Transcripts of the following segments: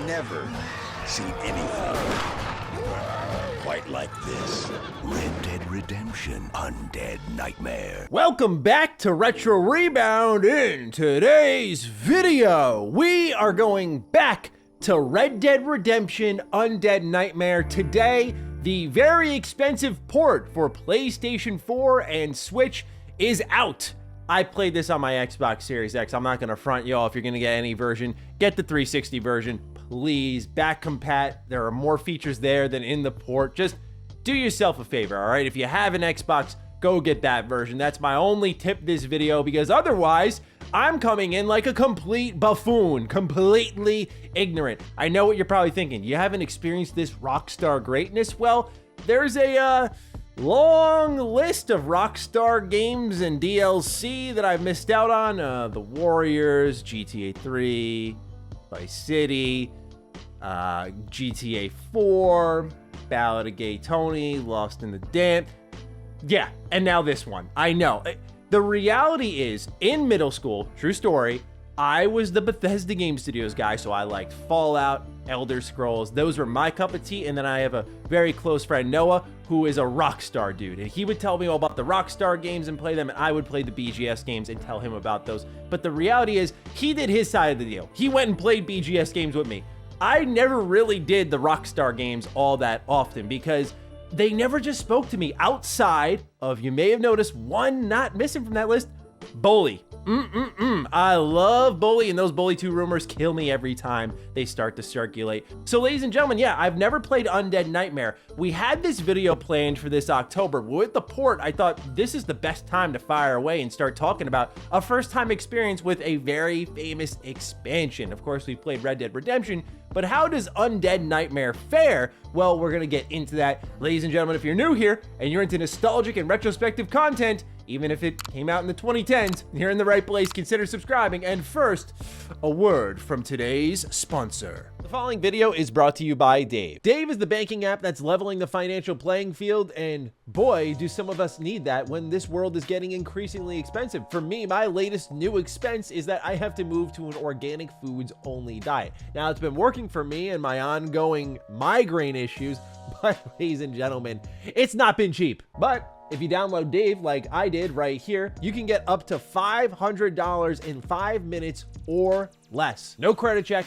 never seen anything quite like this. Red Dead Redemption Undead Nightmare. Welcome back to Retro Rebound. In today's video, we are going back to Red Dead Redemption Undead Nightmare. Today, the very expensive port for PlayStation 4 and Switch is out. I played this on my Xbox Series X. I'm not gonna front y'all. If you're gonna get any version, get the 360 version, please. Back compat. There are more features there than in the port. Just do yourself a favor, all right? If you have an Xbox, go get that version. That's my only tip this video, because otherwise, I'm coming in like a complete buffoon, completely ignorant. I know what you're probably thinking. You haven't experienced this Rockstar greatness? Well, there's a long list of Rockstar games and DLC that I've missed out on. The Warriors, GTA 3, Vice City, GTA 4, Ballad of Gay Tony, Lost in the Damned. Yeah, and now this one. I know. The reality is, in middle school, true story, I was the Bethesda Game Studios guy, so I liked Fallout, Elder Scrolls. Those were my cup of tea. And then I have a very close friend, Noah, who is a Rockstar dude. And he would tell me all about the Rockstar games and play them, and I would play the BGS games and tell him about those. But the reality is, he did his side of the deal. He went and played BGS games with me. I never really did the Rockstar games all that often because they never just spoke to me outside of, you may have noticed, one not missing from that list, Bully. I love Bully, and those Bully 2 rumors kill me every time they start to circulate. So ladies and gentlemen, yeah, I've never played Undead Nightmare. We had this video planned for this October. With the port, I thought this is the best time to fire away and start talking about a first-time experience with a very famous expansion. Of course, we played Red Dead Redemption, but how does Undead Nightmare fare? Well, we're gonna get into that. Ladies and gentlemen, if you're new here and you're into nostalgic and retrospective content, even if it came out in the 2010s, you're in the right place. Consider subscribing. And first, a word from today's sponsor. The following video is brought to you by Dave. Dave is the banking app that's leveling the financial playing field, and boy, do some of us need that when this world is getting increasingly expensive. For me, my latest new expense is that I have to move to an organic foods only diet. Now, it's been working for me and my ongoing migraine issues, but ladies and gentlemen, it's not been cheap. But if you download Dave like I did right here, you can get up to $500 in 5 minutes or less. No credit check,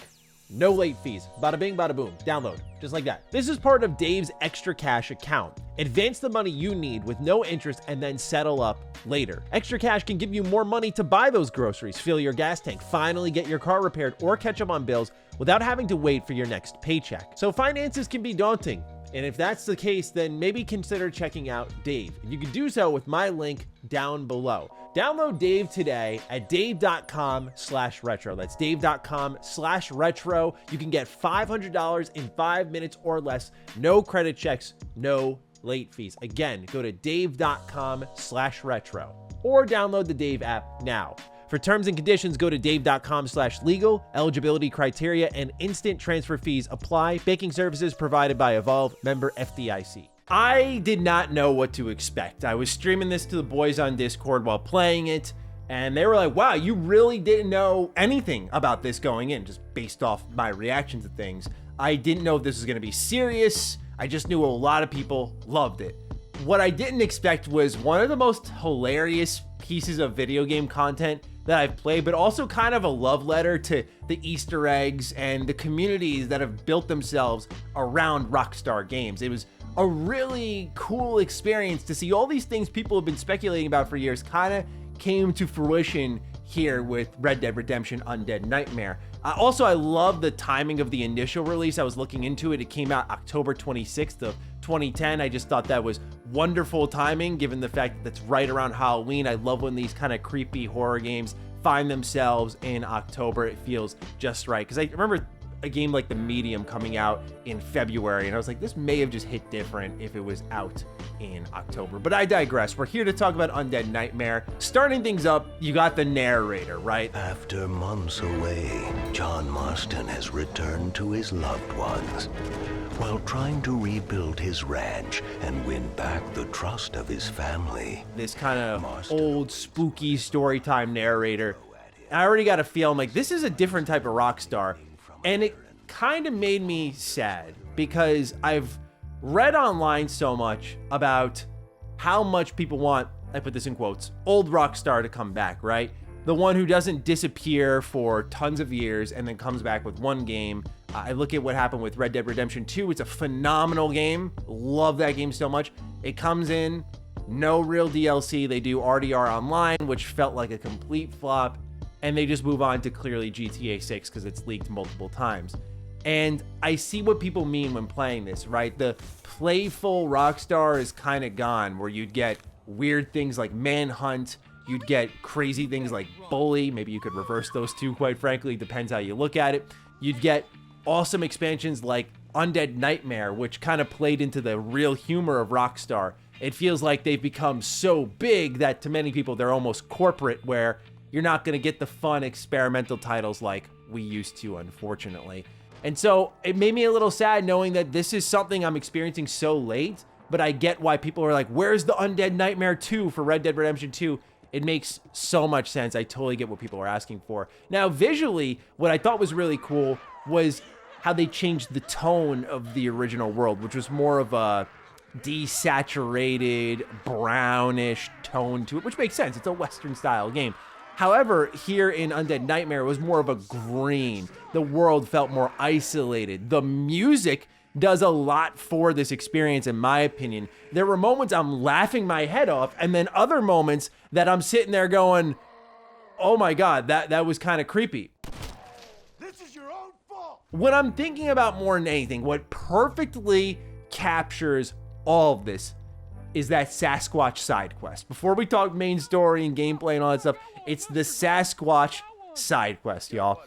no late fees. Bada bing, bada boom. Download, just like that. This is part of Dave's Extra Cash account. Advance the money you need with no interest and then settle up later. Extra Cash can give you more money to buy those groceries, fill your gas tank, finally get your car repaired, or catch up on bills without having to wait for your next paycheck. So finances can be daunting. And if that's the case, then maybe consider checking out Dave. And you can do so with my link down below. Download Dave today at dave.com/retro. That's dave.com/retro. You can get $500 in 5 minutes or less. No credit checks, no late fees. Again, go to dave.com/retro or download the Dave app now. For terms and conditions, go to dave.com/legal. Eligibility criteria and instant transfer fees apply. Banking services provided by Evolve, member FDIC. I did not know what to expect. I was streaming this to the boys on Discord while playing it, and they were like, wow, you really didn't know anything about this going in, just based off my reaction to things. I didn't know if this was going to be serious. I just knew a lot of people loved it. What I didn't expect was one of the most hilarious pieces of video game content that I've played, but also kind of a love letter to the Easter eggs and the communities that have built themselves around Rockstar games. It was a really cool experience to see all these things people have been speculating about for years kind of came to fruition here with Red Dead Redemption Undead Nightmare. Also, I love the timing of the initial release. I was looking into it. It came out October 26th of 2010. I just thought that was wonderful timing, given the fact that that's right around Halloween. I love when these kind of creepy horror games find themselves in October. It feels just right. Because I remember a game like The Medium coming out in February, and I was like, this may have just hit different if it was out in October. But I digress. We're here to talk about Undead Nightmare. Starting things up, you got the narrator, right? After months away, John Marston has returned to his loved ones while trying to rebuild his ranch and win back the trust of his family. This kind of old, spooky storytime narrator. I already got a feel, I'm like, this is a different type of Rockstar. And kind of made me sad because I've read online so much about how much people want, I put this in quotes, old Rockstar to come back, right? The one who doesn't disappear for tons of years and then comes back with one game. I look at what happened with Red Dead Redemption 2. It's a phenomenal game. Love that game so much. It comes in, no real DLC. They do RDR Online, which felt like a complete flop. And they just move on to clearly GTA 6 because it's leaked multiple times. And I see what people mean when playing this, right? The playful Rockstar is kind of gone, where you'd get weird things like Manhunt, you'd get crazy things like Bully, maybe you could reverse those two, quite frankly, depends how you look at it. You'd get awesome expansions like Undead Nightmare, which kind of played into the real humor of Rockstar. It feels like they've become so big that to many people they're almost corporate, where you're not going to get the fun experimental titles like we used to, unfortunately. And so it made me a little sad knowing that this is something I'm experiencing so late, but I get why people are like, where's the Undead Nightmare 2 for Red Dead Redemption 2? It makes so much sense. I totally get what people are asking for. Now, visually, what I thought was really cool was how they changed the tone of the original world, which was more of a desaturated, brownish tone to it, which makes sense. It's a Western-style game. However, here in Undead Nightmare, it was more of a green. The world felt more isolated. The music does a lot for this experience, in my opinion. There were moments I'm laughing my head off, and then other moments that I'm sitting there going, oh my God, that was kind of creepy. This is your own fault. What I'm thinking about more than anything, what perfectly captures all of this is that Sasquatch side quest. Before we talk main story and gameplay and all that stuff, it's the Sasquatch side quest, y'all.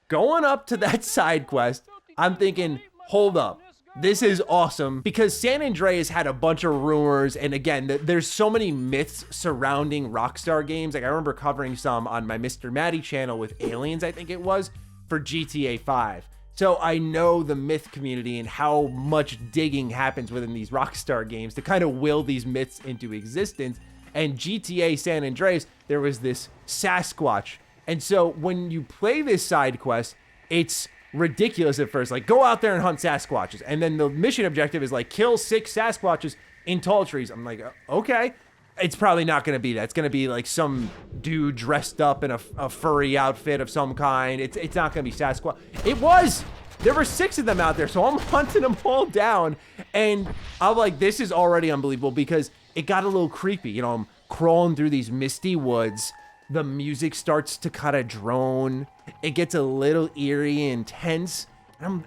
Going up to that side quest, I'm thinking, hold up. This is awesome, because San Andreas had a bunch of rumors, and again, there's so many myths surrounding Rockstar games. Like, I remember covering some on my Mr. Matty channel with Aliens, I think it was, for GTA 5. So I know the myth community and how much digging happens within these Rockstar games to kind of will these myths into existence. And GTA San Andreas, there was this Sasquatch. And so when you play this side quest, it's ridiculous at first. Like, go out there and hunt Sasquatches. And then the mission objective is like, kill 6 Sasquatches in tall trees. I'm like, okay. It's probably not going to be that. It's going to be like some dude dressed up in a furry outfit of some kind. It's not going to be Sasquatch. It was. There were 6 of them out there, so I'm hunting them all down. And I'm like, this is already unbelievable, because it got a little creepy. You know, I'm crawling through these misty woods. The music starts to kind of drone. It gets a little eerie and tense.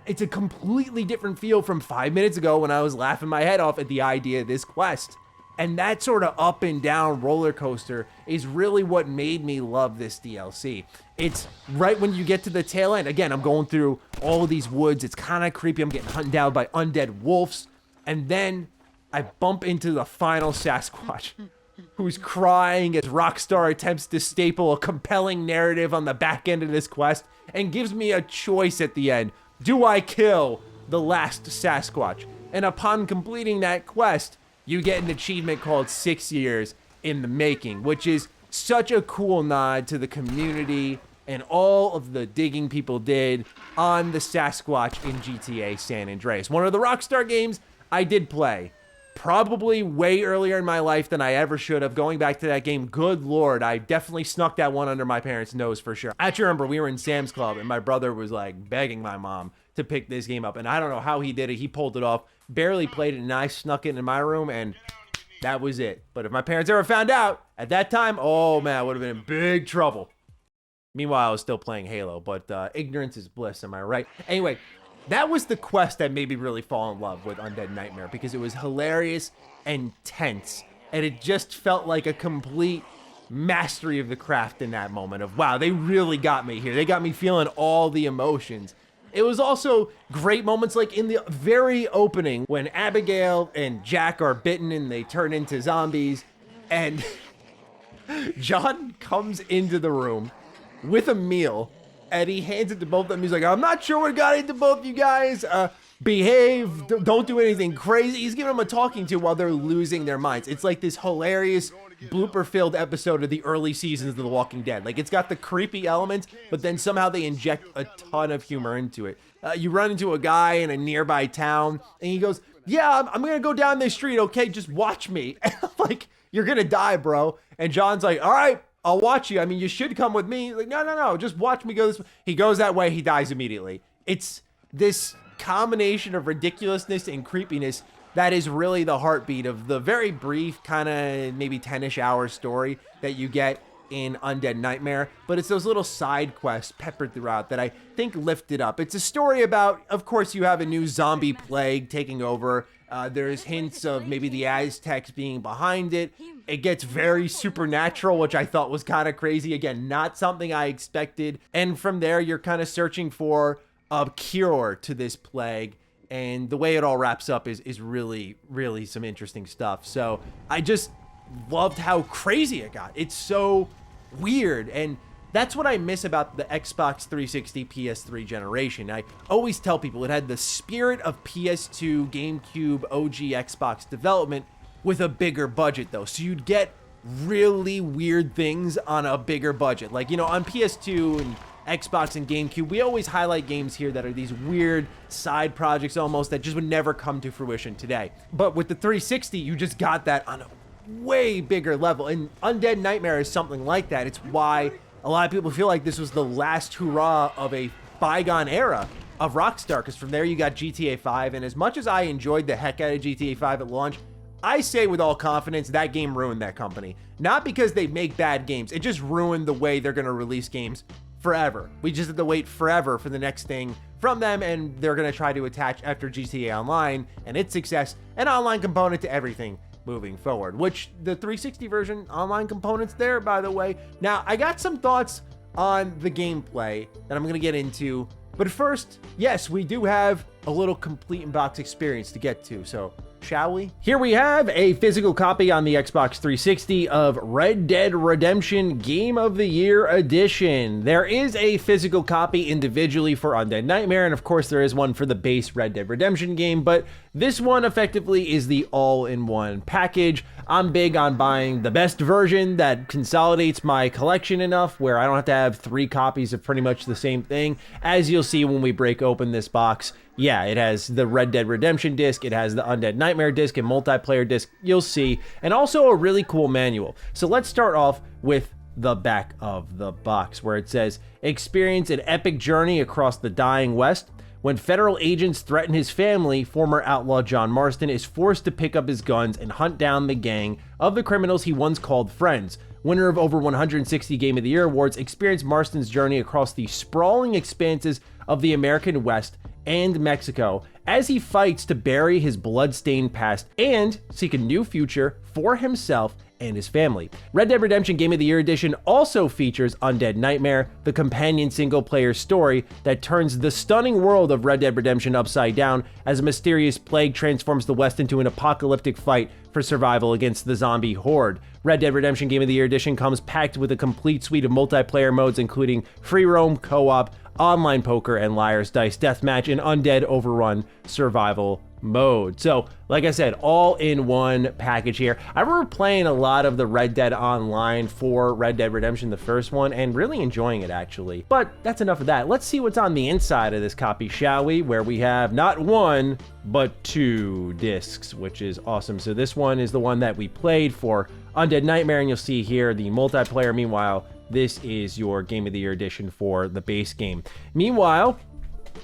It's a completely different feel from 5 minutes ago when I was laughing my head off at the idea of this quest. And that sort of up and down roller coaster is really what made me love this DLC. It's right when you get to the tail end. Again, I'm going through all of these woods. It's kind of creepy. I'm getting hunted down by undead wolves. And then I bump into the final Sasquatch, who's crying as Rockstar attempts to staple a compelling narrative on the back end of this quest and gives me a choice at the end. Do I kill the last Sasquatch? And upon completing that quest, you get an achievement called 6 years in the making, which is such a cool nod to the community and all of the digging people did on the Sasquatch in GTA San Andreas. One of the Rockstar games I did play, probably way earlier in my life than I ever should have. Going back to that game, good Lord, I definitely snuck that one under my parents' nose for sure. I actually remember we were in Sam's Club and my brother was like begging my mom to pick this game up, and I don't know how he did it. He pulled it off, barely played it, and I snuck it in my room, and that was it. But if my parents ever found out at that time, oh man, I would have been in big trouble. Meanwhile, I was still playing Halo, but ignorance is bliss, am I right? Anyway, that was the quest that made me really fall in love with Undead Nightmare, because it was hilarious and tense, and it just felt like a complete mastery of the craft in that moment of, wow, they really got me here. They got me feeling all the emotions. It was also great moments like in the very opening when Abigail and Jack are bitten and they turn into zombies, and John comes into the room with a meal and he hands it to both of them. He's like, I'm not sure what got into both you guys. Behave, don't do anything crazy. He's giving them a talking to while they're losing their minds. It's like this hilarious blooper-filled episode of the early seasons of The Walking Dead. Like, it's got the creepy elements, but then somehow they inject a ton of humor into it. You run into a guy in a nearby town, and he goes, yeah, I'm gonna go down this street, okay? Just watch me. And I'm like, you're gonna die, bro. And John's like, all right, I'll watch you. I mean, you should come with me. He's like, no, just watch me go this way. He goes that way, he dies immediately. It's this combination of ridiculousness and creepiness that is really the heartbeat of the very brief, kind of maybe 10-ish hour story that you get in Undead Nightmare, but it's those little side quests peppered throughout that I think lift it up. It's a story about, of course, you have a new zombie plague taking over. There's hints of maybe the Aztecs being behind it. It gets very supernatural, which I thought was kind of crazy. Again, not something I expected. And from there, you're kind of searching for a cure to this plague. And the way it all wraps up is really, really some interesting stuff. So I just loved how crazy it got. It's so weird, and that's what I miss about the Xbox 360 PS3 generation. I always tell people it had the spirit of PS2, GameCube, OG Xbox development with a bigger budget though. So you'd get really weird things on a bigger budget. Like, you know, on PS2 and Xbox and GameCube, we always highlight games here that are these weird side projects almost that just would never come to fruition today. But with the 360, you just got that on a way bigger level, and Undead Nightmare is something like that. It's why a lot of people feel like this was the last hurrah of a bygone era of Rockstar, because from there you got GTA 5, and as much as I enjoyed the heck out of GTA 5 at launch, I say with all confidence that game ruined that company. Not because they make bad games, it just ruined the way they're going to release games forever. We just have to wait forever for the next thing from them, and they're going to try to attach after GTA Online and its success an online component to everything moving forward, which the 360 version online components there, by the way. Now, I got some thoughts on the gameplay that I'm going to get into, but first, yes, we do have a little complete in-box experience to get to, so shall we? Here we have a physical copy on the Xbox 360 of Red Dead Redemption Game of the Year Edition. There is a physical copy individually for Undead Nightmare, and of course there is one for the base Red Dead Redemption game, but this one effectively is the all-in-one package. I'm big on buying the best version that consolidates my collection enough where I don't have to have 3 copies of pretty much the same thing. As you'll see when we break open this box, yeah, it has the Red Dead Redemption disc, it has the Undead Nightmare disc and multiplayer disc, you'll see, and also a really cool manual. So let's start off with the back of the box where it says, experience an epic journey across the dying West. When federal agents threaten his family, former outlaw John Marston is forced to pick up his guns and hunt down the gang of the criminals he once called friends. Winner of over 160 Game of the Year awards, experience Marston's journey across the sprawling expanses of the American West and Mexico as he fights to bury his blood-stained past and seek a new future for himself and his family. Red Dead Redemption Game of the Year Edition also features Undead Nightmare, the companion single-player story that turns the stunning world of Red Dead Redemption upside down as a mysterious plague transforms the West into an apocalyptic fight for survival against the zombie horde. Red Dead Redemption Game of the Year Edition comes packed with a complete suite of multiplayer modes, including free roam, co-op, online poker, and Liar's Dice Deathmatch, and Undead Overrun survival mode. So, like I said, all in one package here. I remember playing a lot of the Red Dead Online for Red Dead Redemption, the first one, and really enjoying it actually. But that's enough of that. Let's see what's on the inside of this copy, shall we? Where we have not 1, but 2 discs, which is awesome. So this one is the one that we played for Undead Nightmare, and you'll see here the multiplayer. Meanwhile, this is your Game of the Year edition for the base game. Meanwhile,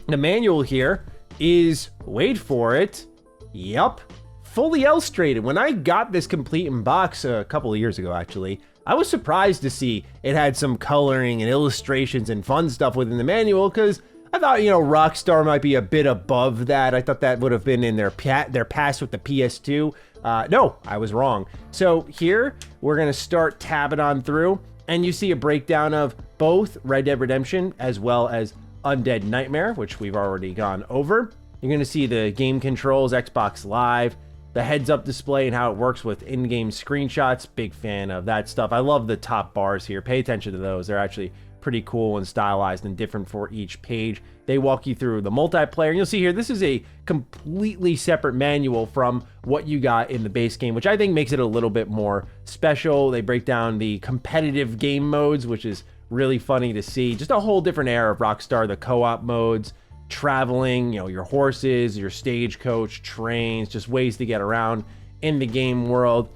the manual here is, wait for it, yep, fully illustrated. When I got this complete in box a couple of years ago, actually, I was surprised to see it had some coloring and illustrations and fun stuff within the manual, because I thought, you know, Rockstar might be a bit above that. I thought that would have been in their past with the PS2. No, I was wrong. So here, we're going to start tabbing on through, and you see a breakdown of both Red Dead Redemption as well as Undead Nightmare, which we've already gone over. You're going to see the game controls, Xbox Live, the heads-up display and how it works with in-game screenshots. Big fan of that stuff. I love the top bars here. Pay attention to those. They're actually pretty cool and stylized and different for each page. They walk you through the multiplayer, and you'll see here, this is a completely separate manual from what you got in the base game, which I think makes it a little bit more special. They break down the competitive game modes, which is really funny to see. Just a whole different era of Rockstar, the co-op modes, traveling, you know, your horses, your stagecoach, trains, just ways to get around in the game world.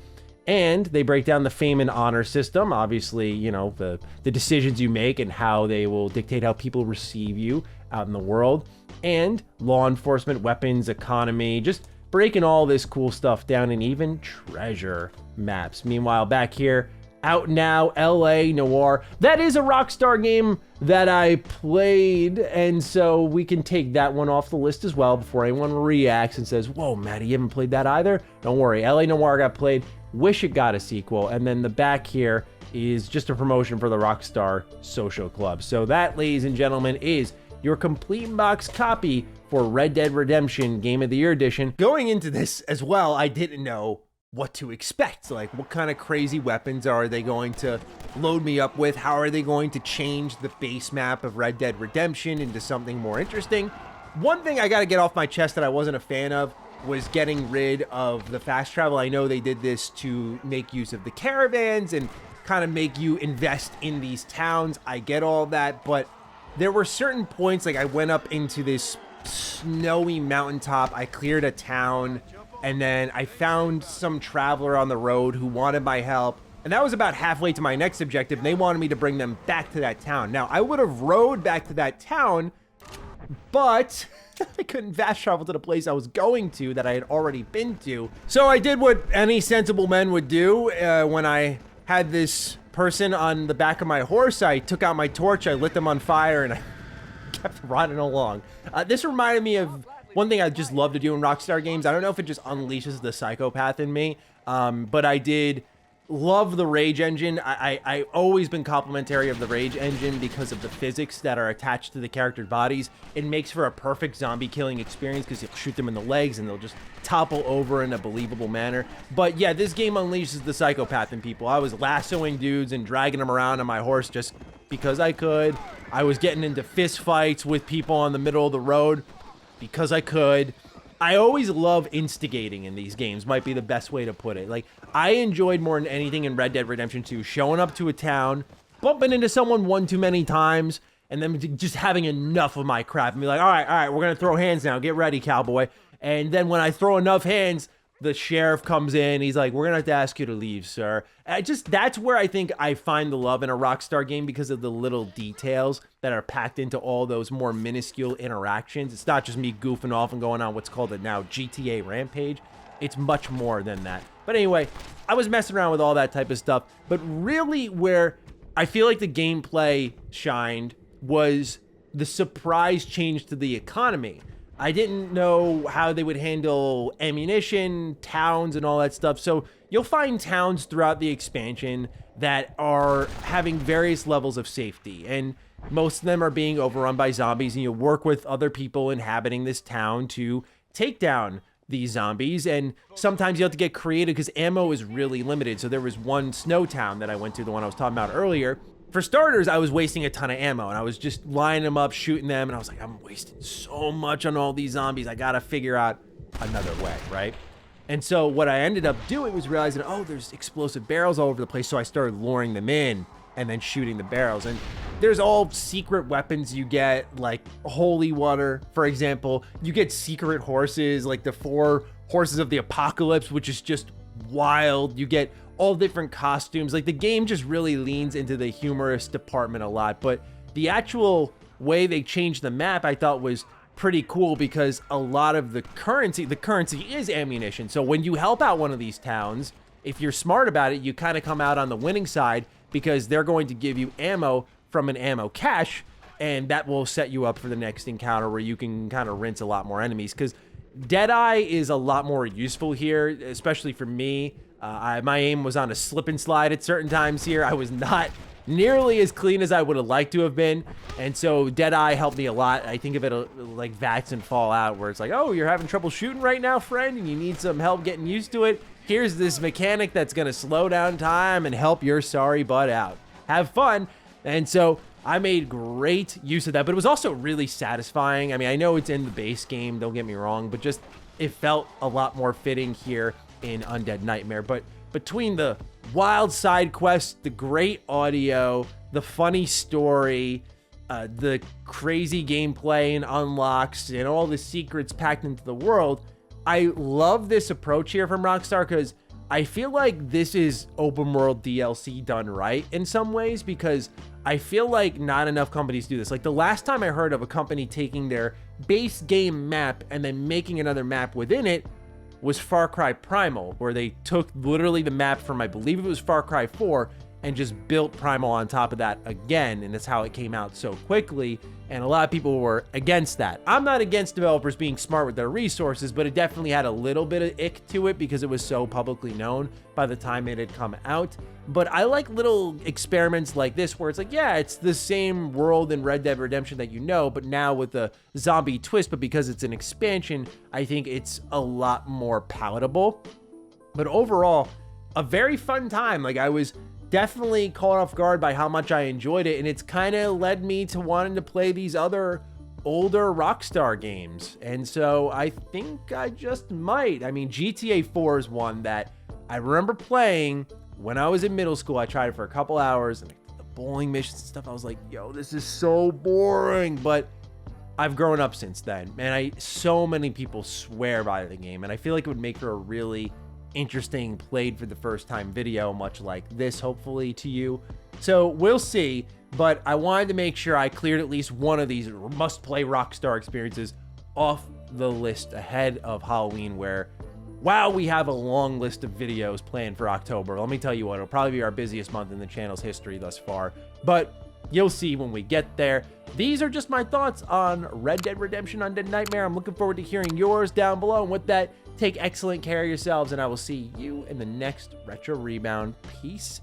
And they break down the fame and honor system, obviously, you know, the decisions you make and how they will dictate how people receive you out in the world, and law enforcement, weapons, economy, just breaking all this cool stuff down, and even treasure maps. Meanwhile, back here, out now, LA Noire. That is a Rockstar game that I played, and so we can take that one off the list as well before anyone reacts and says, whoa, Matty, you haven't played that either? Don't worry, LA Noire got played. Wish it got a sequel. And then the back here is just a promotion for the Rockstar Social Club. So that, ladies and gentlemen, is your complete box copy for Red Dead Redemption Game of the Year Edition. Going into this as well, I didn't know what to expect. Like, what kind of crazy weapons are they going to load me up with? How are they going to change the base map of Red Dead Redemption into something more interesting? One thing I got to get off my chest that I wasn't a fan of was getting rid of the fast travel. I know they did this to make use of the caravans and kind of make you invest in these towns. I get all that, but there were certain points, like I went up into this snowy mountaintop, I cleared a town, and then I found some traveler on the road who wanted my help, and that was about halfway to my next objective, and they wanted me to bring them back to that town. Now, I would have rode back to that town, but I couldn't fast travel to the place I was going to that I had already been to. So I did what any sensible men would do. When I had this person on the back of my horse, I took out my torch, I lit them on fire, and I kept riding along. This reminded me of one thing I just love to do in Rockstar games. I don't know if it just unleashes the psychopath in me, but I did love the Rage engine. I always been complimentary of the Rage engine because of the physics that are attached to the character bodies. It makes for a perfect zombie killing experience because you'll shoot them in the legs and they'll just topple over in a believable manner. But yeah, this game unleashes the psychopath in people. I was lassoing dudes and dragging them around on my horse just because I could. I was getting into fist fights with people on the middle of the road because I could. I always love instigating in these games, might be the best way to put it. Like, I enjoyed more than anything in Red Dead Redemption 2 showing up to a town, bumping into someone one too many times, and then just having enough of my crap and be like, all right, we're going to throw hands now. Get ready, cowboy. And then when I throw enough hands, the sheriff comes in. He's like, we're going to have to ask you to leave, sir. That's where I think I find the love in a Rockstar game because of the little details that are packed into all those more minuscule interactions. It's not just me goofing off and going on what's called a now GTA Rampage. It's much more than that. But anyway, I was messing around with all that type of stuff. But really where I feel like the gameplay shined was the surprise change to the economy. I didn't know how they would handle ammunition, towns, and all that stuff. So you'll find towns throughout the expansion that are having various levels of safety. And most of them are being overrun by zombies. And you work with other people inhabiting this town to take down these zombies. And sometimes you have to get creative because ammo is really limited. So there was one snow town that I went to, the one I was talking about earlier. For starters, I was wasting a ton of ammo, and I was just lining them up, shooting them, and I was like, I'm wasting so much on all these zombies. I gotta figure out another way, right? And so what I ended up doing was realizing, oh, there's explosive barrels all over the place, so I started luring them in and then shooting the barrels. And there's all secret weapons you get, like holy water, for example. You get secret horses, like the 4 horses of the apocalypse, which is just wild. You get all different costumes. Like, the game just really leans into the humorous department a lot, but the actual way they changed the map I thought was pretty cool because a lot of the currency is ammunition. So when you help out one of these towns, if you're smart about it, you kind of come out on the winning side because they're going to give you ammo from an ammo cache, and that will set you up for the next encounter where you can kind of rinse a lot more enemies, because Deadeye is a lot more useful here, especially for me. My aim was on a slip and slide at certain times here. I was not nearly as clean as I would have liked to have been, and so Deadeye helped me a lot. I think of it like VATS and Fallout, where it's like, oh, you're having trouble shooting right now, friend, and you need some help getting used to it. Here's this mechanic that's going to slow down time and help your sorry butt out. Have fun. And so I made great use of that, but it was also really satisfying. I mean, I know it's in the base game, don't get me wrong, but just it felt a lot more fitting here in Undead Nightmare. But between the wild side quests, the great audio, the funny story, the crazy gameplay and unlocks, and all the secrets packed into the world, I love this approach here from Rockstar because I feel like this is open world DLC done right in some ways, because I feel like not enough companies do this. Like the last time I heard of a company taking their base game map and then making another map within it was Far Cry Primal, where they took literally the map from, I believe it was Far Cry 4, and just built Primal on top of that again, and that's how it came out so quickly, and a lot of people were against that. I'm not against developers being smart with their resources, but it definitely had a little bit of ick to it because it was so publicly known by the time it had come out. But I like little experiments like this where it's like, yeah, it's the same world in Red Dead Redemption that you know, but now with a zombie twist, but because it's an expansion, I think it's a lot more palatable. But overall, a very fun time. Like, I was definitely caught off guard by how much I enjoyed it, and it's kind of led me to wanting to play these other older Rockstar games, and so I think I just might. I mean, GTA 4 is one that I remember playing when I was in middle school. I tried it for a couple hours, and the bowling missions and stuff, I was like, yo, this is so boring, but I've grown up since then, and so many people swear by the game, and I feel like it would make for a really interesting played for the first time video, much like this, hopefully, to you. So we'll see, but I wanted to make sure I cleared at least one of these must-play Rockstar experiences off the list ahead of Halloween, where, wow, we have a long list of videos planned for October. Let me tell you what, it'll probably be our busiest month in the channel's history thus far, but you'll see when we get there. These are just my thoughts on Red Dead Redemption Undead Nightmare. I'm looking forward to hearing yours down below, and with that, take excellent care of yourselves, and I will see you in the next Retro Rebound. Peace